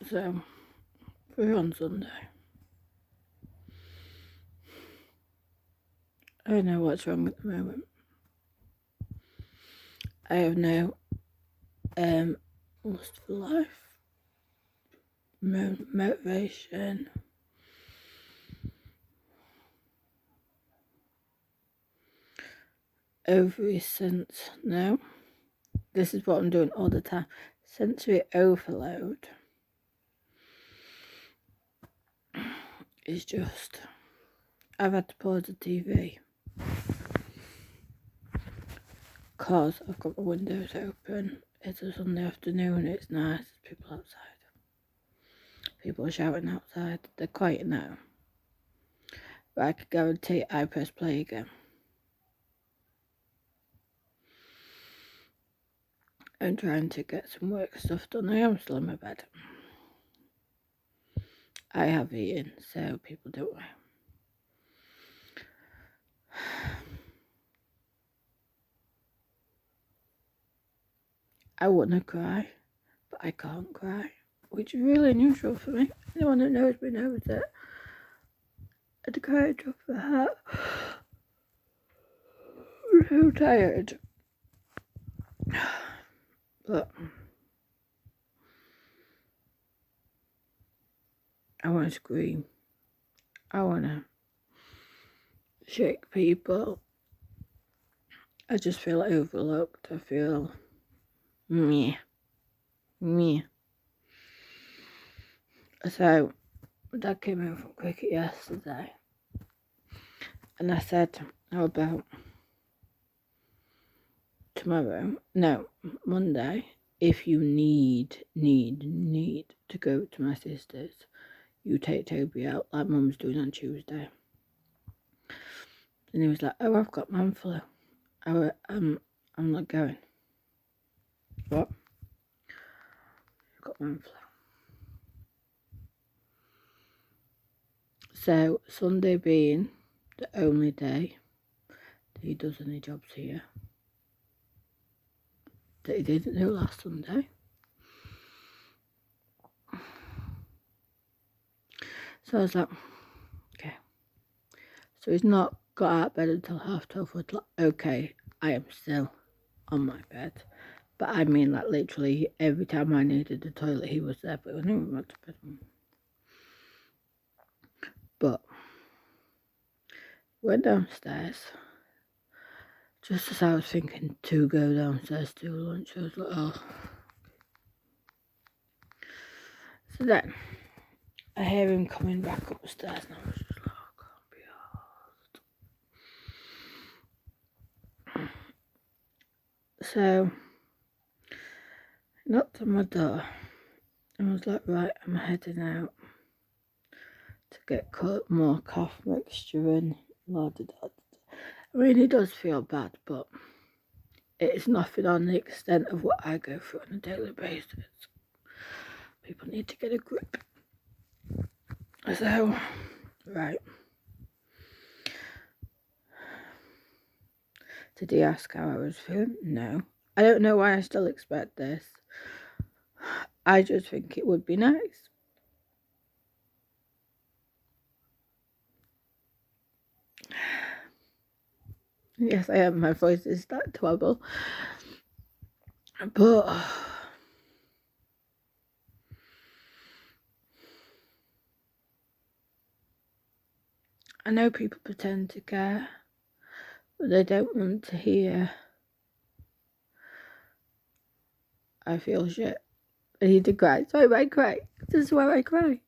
So, we're on Sunday. I don't know what's wrong at the moment. I have no lust for life, motivation. Ovary sense. No. This is what I'm doing all the time. Sensory overload. It's just, I've had to pause the TV because I've got the windows open. It's a Sunday afternoon, it's nice, there's people outside. People are shouting outside, they're quiet now. But I can guarantee I press play again. I'm trying to get some work stuff done. I am still in my bed. I have eaten, so people don't worry. I want to cry, but I can't cry, which is really unusual for me. Anyone who knows me knows that I'd cry a drop of a hat. I'm so tired. But I want to scream. I want to shake people. I just feel overlooked. I feel meh. So, my dad came home from cricket yesterday, and I said, how about tomorrow? No, Monday. If you need to go to my sister's, you take Toby out like Mum's doing on Tuesday. And he was like, oh, I've got man flu. I'm not going. What? I've got man flu. So, Sunday being the only day that he does any jobs here, that he didn't do last Sunday. So I was like, okay. So he's not got out of bed until 12:30. Okay, I am still on my bed. But I mean, like, literally, every time I needed the toilet, he was there. But I never went to bed. But went downstairs. Just as I was thinking to go downstairs to lunch, I was like, oh. So then, I hear him coming back upstairs, and I was just like, oh, I can't be arsed. So, knocked on my door, and I was like, right, I'm heading out to get more cough mixture and la-da-da. I mean, he does feel bad, but it's nothing on the extent of what I go through on a daily basis. People need to get a grip. So, right. Did he ask how I was feeling? No. I don't know why I still expect this. I just think it would be nice. Yes, I am. My voice is starting to wobble. But I know people pretend to care, but they don't want to hear I feel shit. I need to cry. So I might cry. This is where I cry.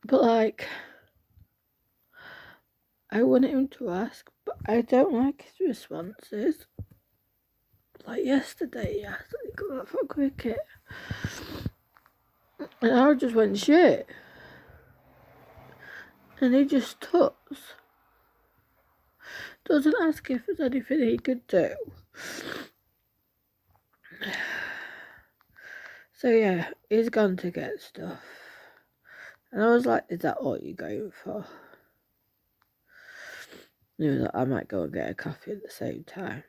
But like, I wanted him to ask, but I don't like his responses. Like yesterday, he asked me to go out for cricket. And I just went shit. And he just tuts. Doesn't ask if there's anything he could do. So yeah, he's gone to get stuff. And I was like, is that all you're going for? And he was like, I might go and get a coffee at the same time.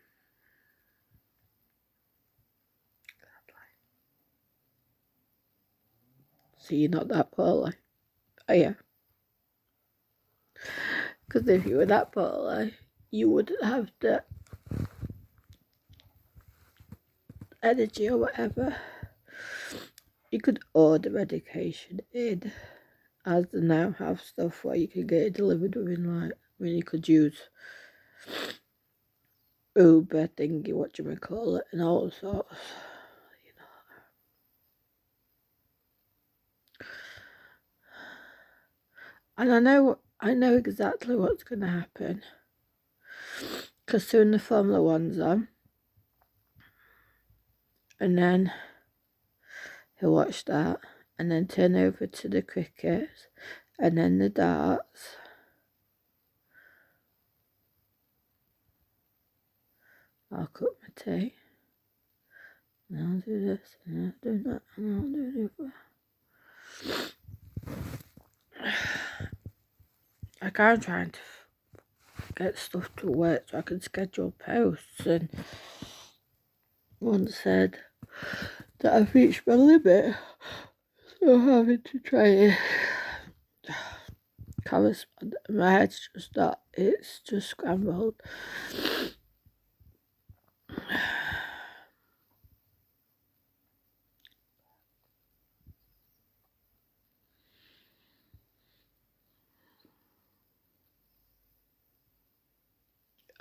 So you're not that poorly, are you? Because if you were that poorly, you wouldn't have the energy or whatever. You could order medication in, as they now have stuff where you can get it delivered within, like, when you could use Uber thingy, whatchamacallit, and all sorts. And I know exactly what's going to happen. Because soon the Formula One's on. And then he'll watch that. And then turn over to the cricket. And then the darts. I'll cook my tea. And I'll do this. And I'll do that. And I'll do the other. Like, I'm trying to get stuff to work so I can schedule posts, and one said that I've reached my limit, so I'm having to try and correspond. My head's just not, it's just scrambled.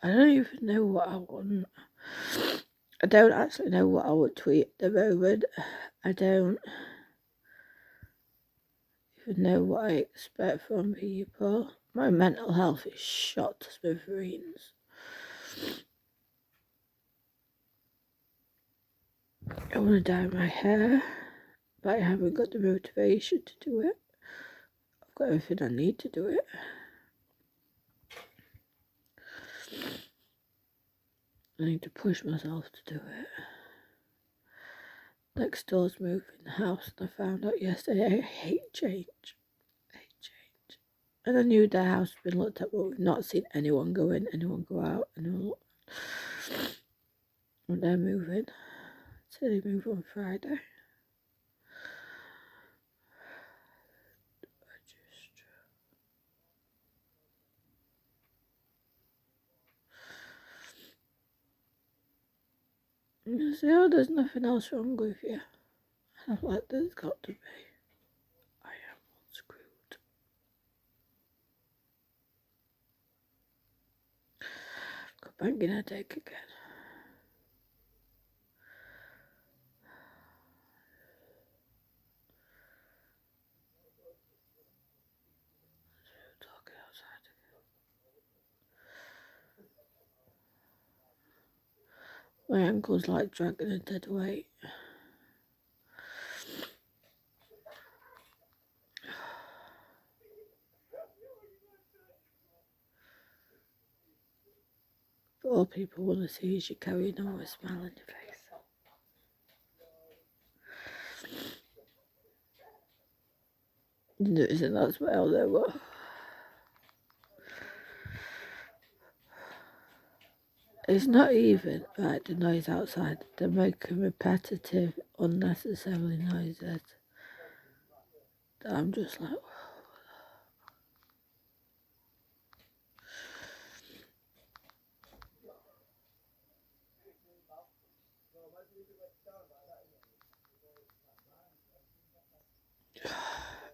I don't even know what I want. I don't actually know what I would tweet at the moment. I don't even know what I expect from people. My mental health is shot to smithereens. I want to dye my hair, but I haven't got the motivation to do it. I've got everything I need to do it. I need to push myself to do it. Next door's moving the house, and I found out yesterday I hate change. I hate change. And I knew their house had been looked at, but we've not seen anyone go in, anyone go out, and they're moving. So they move on Friday. You say, oh, there's nothing else wrong with you. I'm like, there's got to be. I am screwed. Got banging headache again. Talking outside again. My ankle's like dragging a dead weight. But all people want to see is you carrying on with a smile on your face. Noticing that smile there, but it's not even like the noise outside. They're making repetitive, unnecessary noises that I'm just like,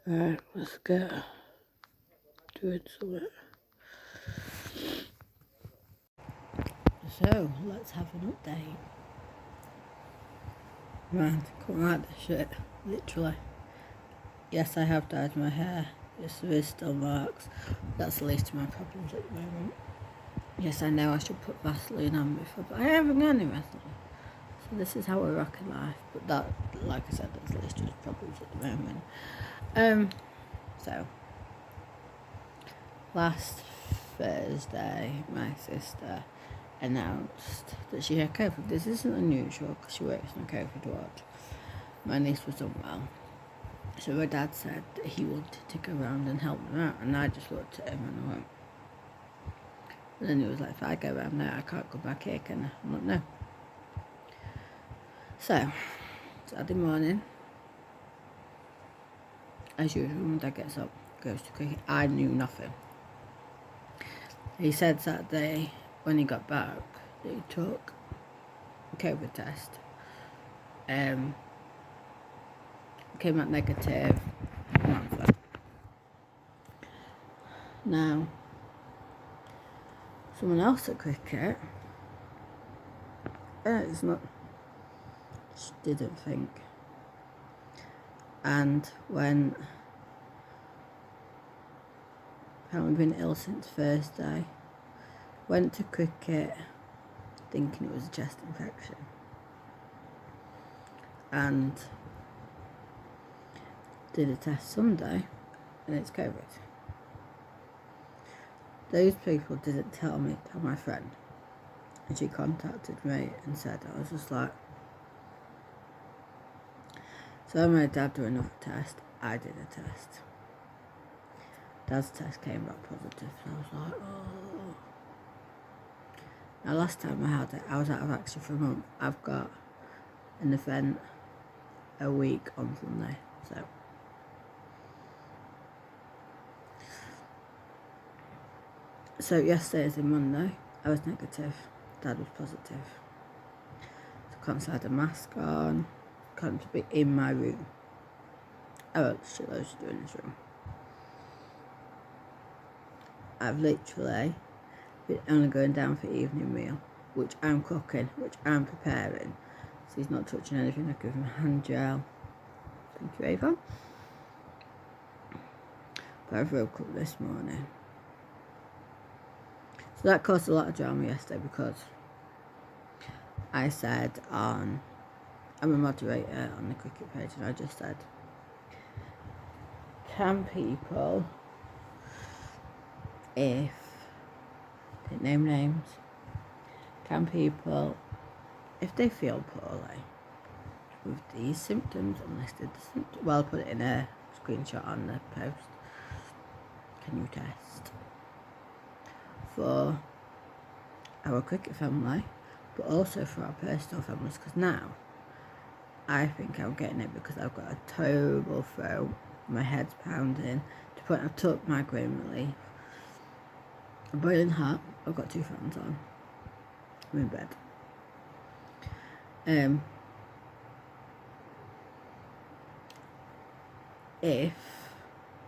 alright, let's get doing something. So, let's have an update. Man, come out the shit, literally. Yes, I have dyed my hair. Yes, there is still marks. That's the least of my problems at the moment. Yes, I know I should put Vaseline on before, but I haven't got any Vaseline. So this is how we're rocking life. But that, like I said, that's the least of my problems at the moment. So, last Thursday, my sister announced that she had COVID. This isn't unusual because she works in a COVID ward. My niece was unwell. So my dad said that he wanted to go around and help them out, and I just looked at him and I went, and then he was like, if I go around there, I can't come back here, can I? I'm like, no. So, Saturday morning, as usual, when Dad gets up, goes to cricket. I knew nothing. He said that day when he got back that he took a COVID test. Came out negative. Now, someone else at cricket, it's not, just didn't think. And when apparently been ill since Thursday, went to cricket thinking it was a chest infection, and did a test Sunday and it's COVID. Those people didn't tell my friend, and she contacted me and said, I was just like, so I made Dad do another test. I did a test. Dad's test came back positive, so I was like, oh. Now last time I had it, I was out of action for a month. I've got an event a week on Sunday, so yesterday is Monday, I was negative, Dad was positive. So I can't have a mask on, can't be in my room. Oh, what shit I should do in this room. I've literally been only going down for evening meal, which I'm cooking, which I'm preparing. So he's not touching anything. I give him a hand gel. Thank you, Ava. But I woke up this morning. So that caused a lot of drama yesterday because I said I'm a moderator on the cricket page, and I just said, can people, if they name names, can people, if they feel poorly with these symptoms, unlisted symptoms, well, put it in a screenshot on the post, can you test for our cricket family, but also for our personal families? Because now I think I'm getting it because I've got a terrible throat, my head's pounding, to the point I've took migraine relief. I'm boiling hot, I've got 2 fans on, I'm in bed. If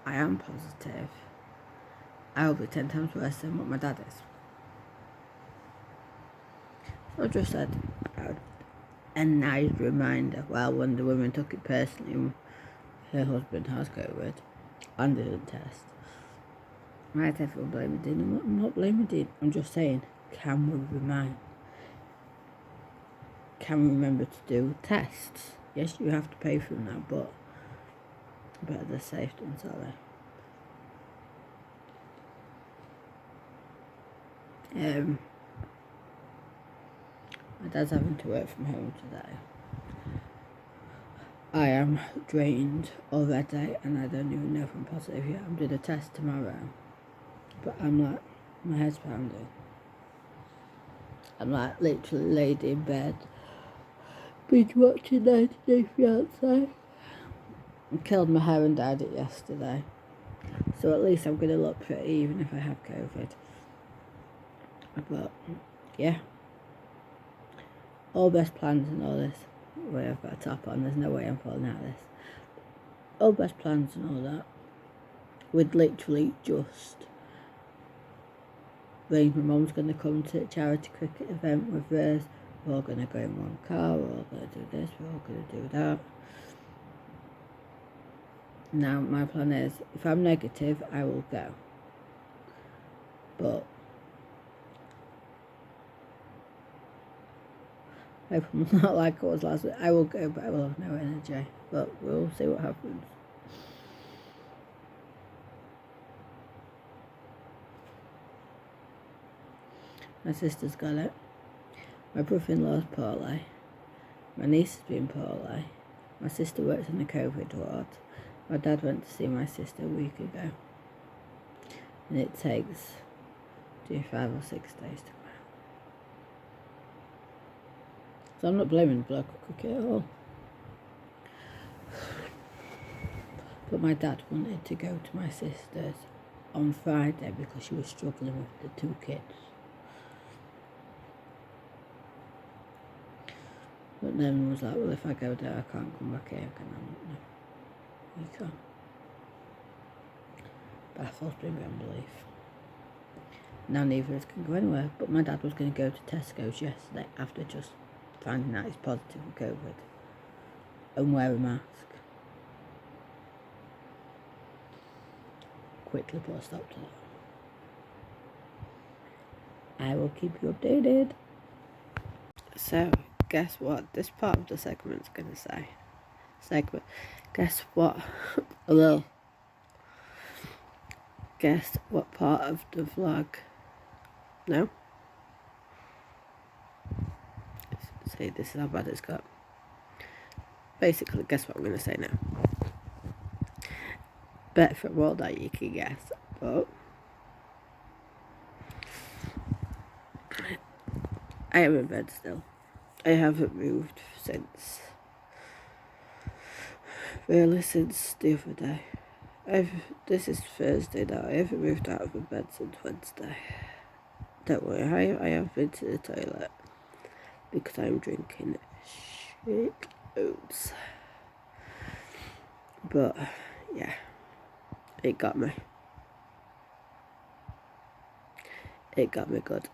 I am positive, I'll be 10 times worse than what my dad is. So I just said, a nice reminder. Well, when the woman took it personally, her husband has COVID and didn't test. Might everyone blame Dean? I'm not blaming Dean. I'm just saying, can we remember to do tests? Yes, you have to pay for them now, but better they're safe than sorry. My dad's having to work from home today. I am drained already, and I don't even know if I'm positive yet. I'm doing a test tomorrow, but I'm like, my head's pounding. I'm like literally laid in bed, binge watching 90 Day Fiancé. I killed my hair and dyed it yesterday, so at least I'm going to look pretty even if I have COVID. But yeah, all best plans and all this. Wait, I've got a top on, there's no way I'm falling out of this. All best plans and all that. We'd literally just arrange my mum's going to come to a charity cricket event with us. We're all going to go in one car, we're all going to do this, we're all going to do that. Now my plan is, if I'm negative, I will go. But I hope I'm not like it was last week. I will go, but I will have no energy. But we'll see what happens. My sister's got it. My brother-in-law's poorly. My niece has been poorly. My sister works in the COVID ward. My dad went to see my sister a week ago. And it takes 5 or 6 days to go. So I'm not blaming the bloke at cricket at all. But my dad wanted to go to my sister's on Friday because she was struggling with the 2 kids. But then was like, well, if I go there, I can't come back here, can I? No, you can't. Baffles me beyond belief. Now neither of us can go anywhere. But my dad was going to go to Tesco's yesterday after just finding out he's positive for COVID and wear a mask. Quickly put a stop to that. I will keep you updated. So, guess what? This part of the segment's going to say. Guess what? Hello. Guess what part of the vlog? No? See, this is how bad it's got. Basically, guess what I'm going to say now. Bet for more that you can guess, but I am in bed still. I haven't moved since the other day. This is Thursday now. I haven't moved out of my bed since Wednesday. Don't worry, I have been to the toilet because I'm drinking shit loads. But yeah, it got me. It got me good.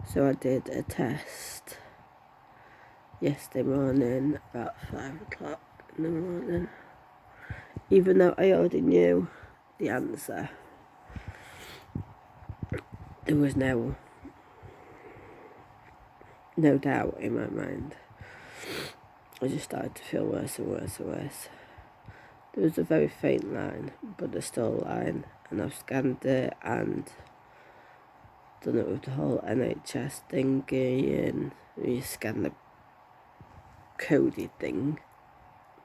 So I did a test yesterday morning about 5 o'clock in the morning. Even though I already knew the answer, there was no doubt in my mind. I just started to feel worse and worse and worse. There was a very faint line, but there's still a line, and I've scanned it and done it with the whole NHS thingy, and you scan the coded thing,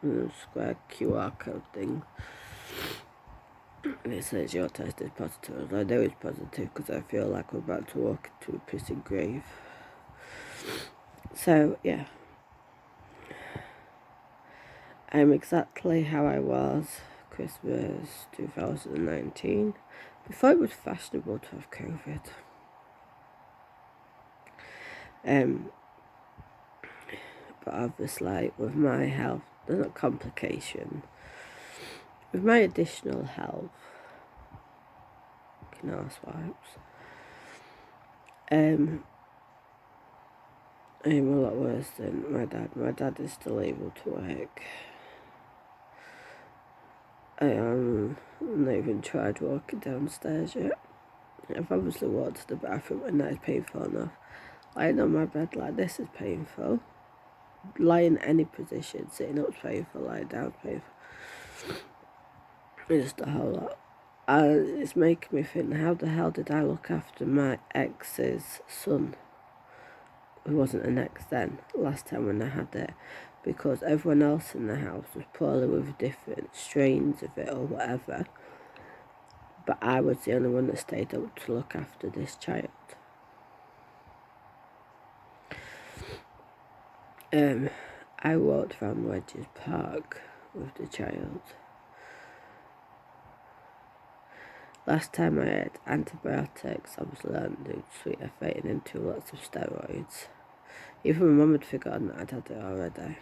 the square QR code thing, and it says your test is positive. I know it's positive because I feel like we're about to walk into a pissing grave. So yeah, I'm exactly how I was Christmas 2019, before it was fashionable to have COVID. But obviously with my health, there's not complication. With my additional health, canal swipes, I'm a lot worse than my dad. My dad is still able to work. I am not even tried walking downstairs yet. I've obviously walked to the bathroom and that is painful enough. Lying on my bed like this is painful. Lying in any position, sitting up is painful, lying down is painful. It's just a whole lot. It's making me think, how the hell did I look after my ex's son, who wasn't an ex then, last time when I had it? Because everyone else in the house was poorly with different strains of it or whatever. But I was the only one that stayed up to look after this child. I walked around Wedges Park with the child. Last time I had antibiotics, I was learning to do sweet F8 and into lots of steroids. Even my mum had forgotten that I'd had it already.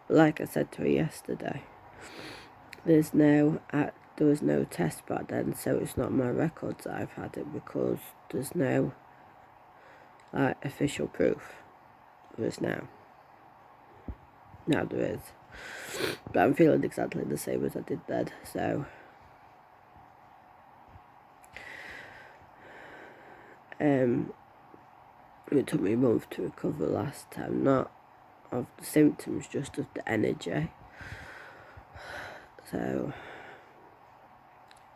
But like I said to her yesterday, there was no test back then, so it's not my records that I've had it, because there's no official proof. There is now. Now there is. But I'm feeling exactly the same as I did then, so it took me a month to recover last time, not of the symptoms, just of the energy. So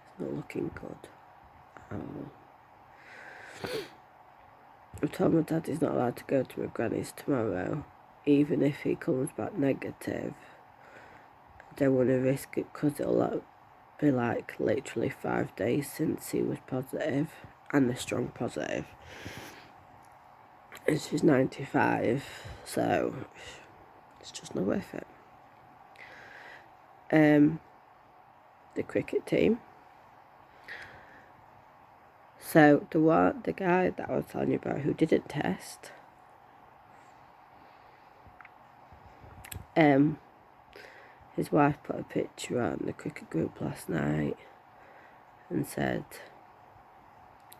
it's not looking good at all. I've told my dad he's not allowed to go to my granny's tomorrow, even if he comes back negative. I don't want to risk it, because it'll be literally 5 days since he was positive, and a strong positive. And she's 95, so it's just not worth it. the cricket team. So the guy that I was telling you about who didn't test, his wife put a picture on the cricket group last night and said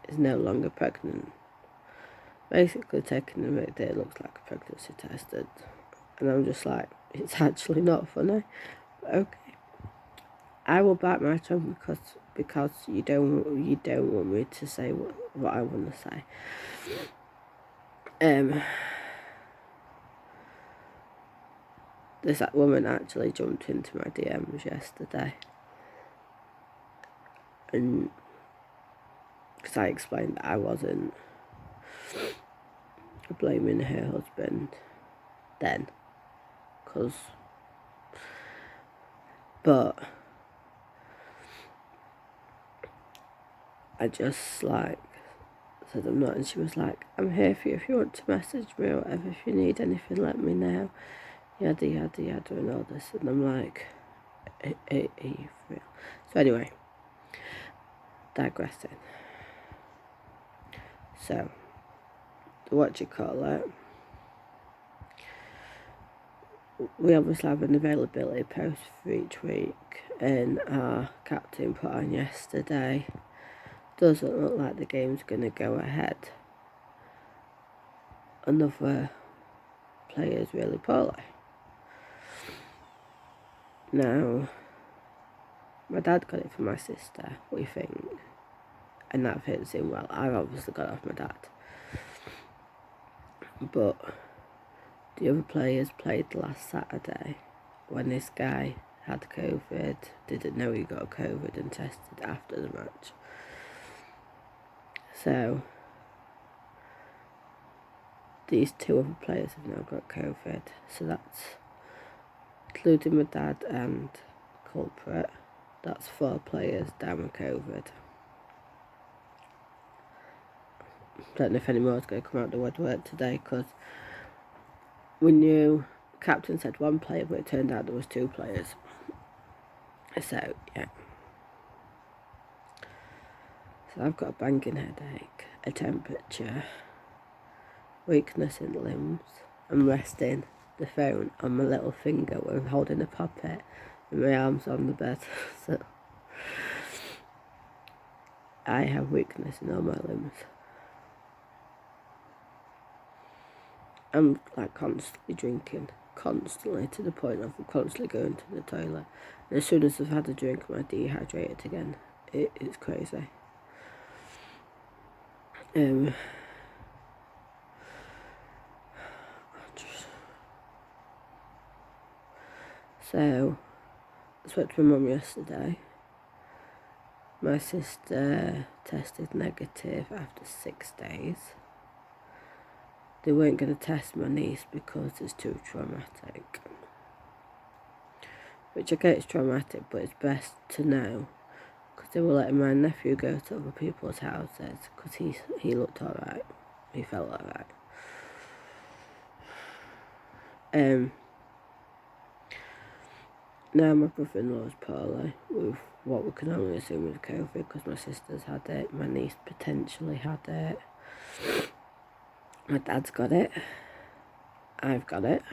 is no longer pregnant. Basically taking the mick that it looks like a pregnancy tested. And I'm just like, it's actually not funny. But okay. I will bite my tongue because you don't want me to say what I want to say. This woman actually jumped into my DMs yesterday, and because I explained that I wasn't blaming her husband then, but I just like said I'm not, and she was like, I'm here for you if you want to message me or whatever, if you need anything let me know, yada yada yada and all this, and I'm like, are you for real? So anyway, digressing. So what you call it, we obviously have an availability post for each week, and our captain put on yesterday, doesn't look like the game's going to go ahead. Another player's really poorly. Now, my dad got it from my sister, we think, and that fits in well. I've obviously got it off my dad. But the other players played last Saturday when this guy had COVID, didn't know he got COVID and tested after the match. So these two other players have now got COVID. So that's, including my dad and culprit, that's 4 players down with COVID. Don't know if any more is going to come out the woodwork today, because we knew the captain said 1 player, but it turned out there was 2 players. So yeah. So I've got a banging headache, a temperature, weakness in limbs. I'm resting the phone on my little finger when I'm holding a puppet, and my arms on the bed. So I have weakness in all my limbs. I'm like constantly drinking, constantly, to the point of constantly going to the toilet. And as soon as I've had a drink, I'm dehydrated again. It's crazy. So I spoke to my mum yesterday. My sister tested negative after 6 days. They weren't going to test my niece because it's too traumatic. Which I get it's traumatic, but it's best to know, because they were letting my nephew go to other people's houses because he looked alright. He felt alright. Now my brother-in-law's poorly with what we can only assume is COVID, because my sister's had it, my niece potentially had it, my dad's got it, I've got it.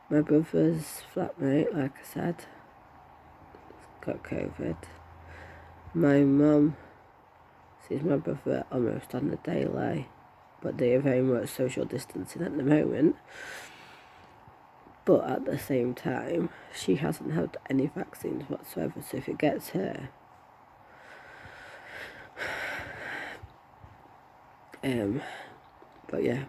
My brother's flatmate, like I said, got COVID. My mum sees my brother almost on the daily, but they are very much social distancing at the moment. But at the same time, she hasn't had any vaccines whatsoever, so if it gets her, but yeah,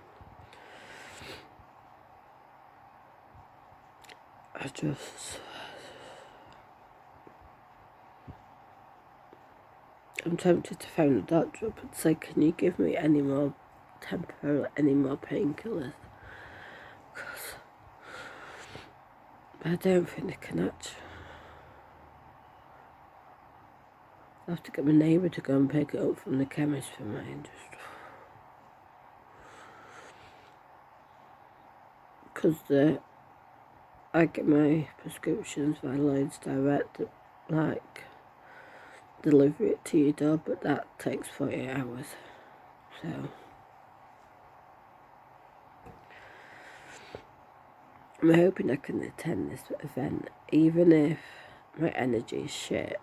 I'm tempted to phone the doctor up and say, can you give me any more painkillers? But I don't think they can actually. I have to get my neighbour to go and pick it up from the chemist for me, and because I get my prescriptions via Lloyds Direct, like deliver it to your door, but that takes 48 hours. So I'm hoping I can attend this event, even if my energy is shit.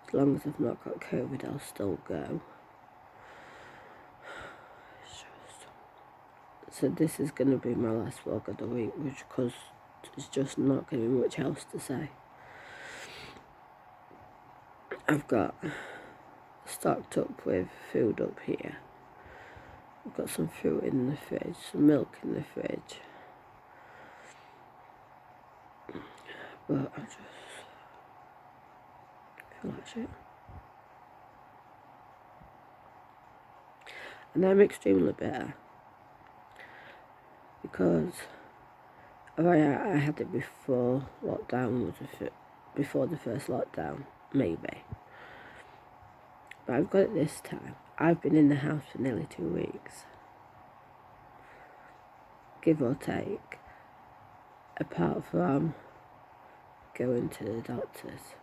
As long as I've not got COVID, I'll still go. So this is going to be my last vlog of the week, which because there's just not going to be much else to say. I've got stocked up with food up here. I've got some fruit in the fridge, some milk in the fridge. But I just feel like shit. And I'm extremely bitter. Because I had it before lockdown before the first lockdown, maybe. But I've got it this time. I've been in the house for nearly 2 weeks. Give or take. Apart from going to the doctors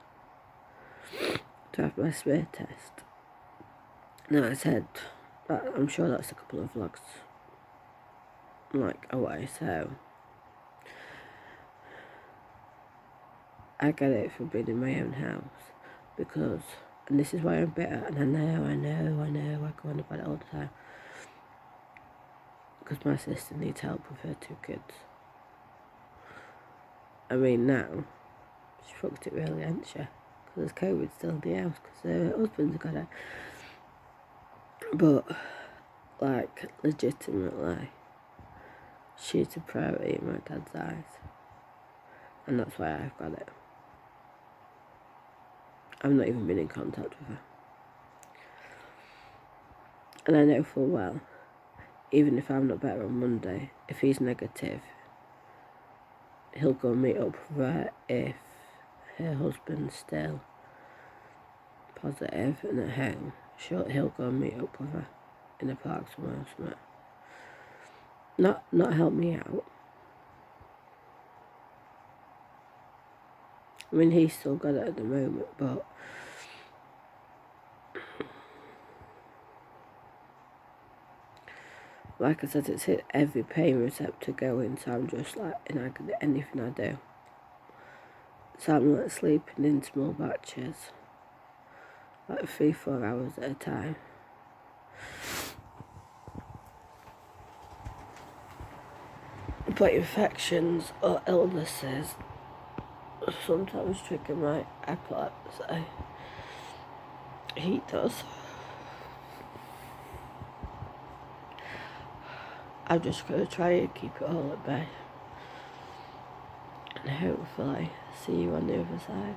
to have my smear test. Now I said, but I'm sure that's a couple of vlogs like away, so I get it for being in my own house because, and this is why I'm bitter, and I know, I go on about it all the time, because my sister needs help with her 2 kids. I mean, now, she fucked it really, hasn't she? Because there's COVID still in the house, because her husband's got it. But, like, legitimately, she's a priority in my dad's eyes. And that's why I've got it. I've not even been in contact with her. And I know full well, even if I'm not better on Monday, if he's negative, he'll go meet up with her if her husband's still positive and at home. He'll go meet up with her in a park somewhere or something. Not help me out. I mean, he's still got it at the moment, but like I said, it's hit every pain receptor going, so I'm just like in agony anything I do. So I'm like sleeping in small batches, like 3-4 hours at a time. But infections or illnesses sometimes trigger my epilepsy. He does. I'm just going to try and keep it all at bay. And hopefully see you on the other side.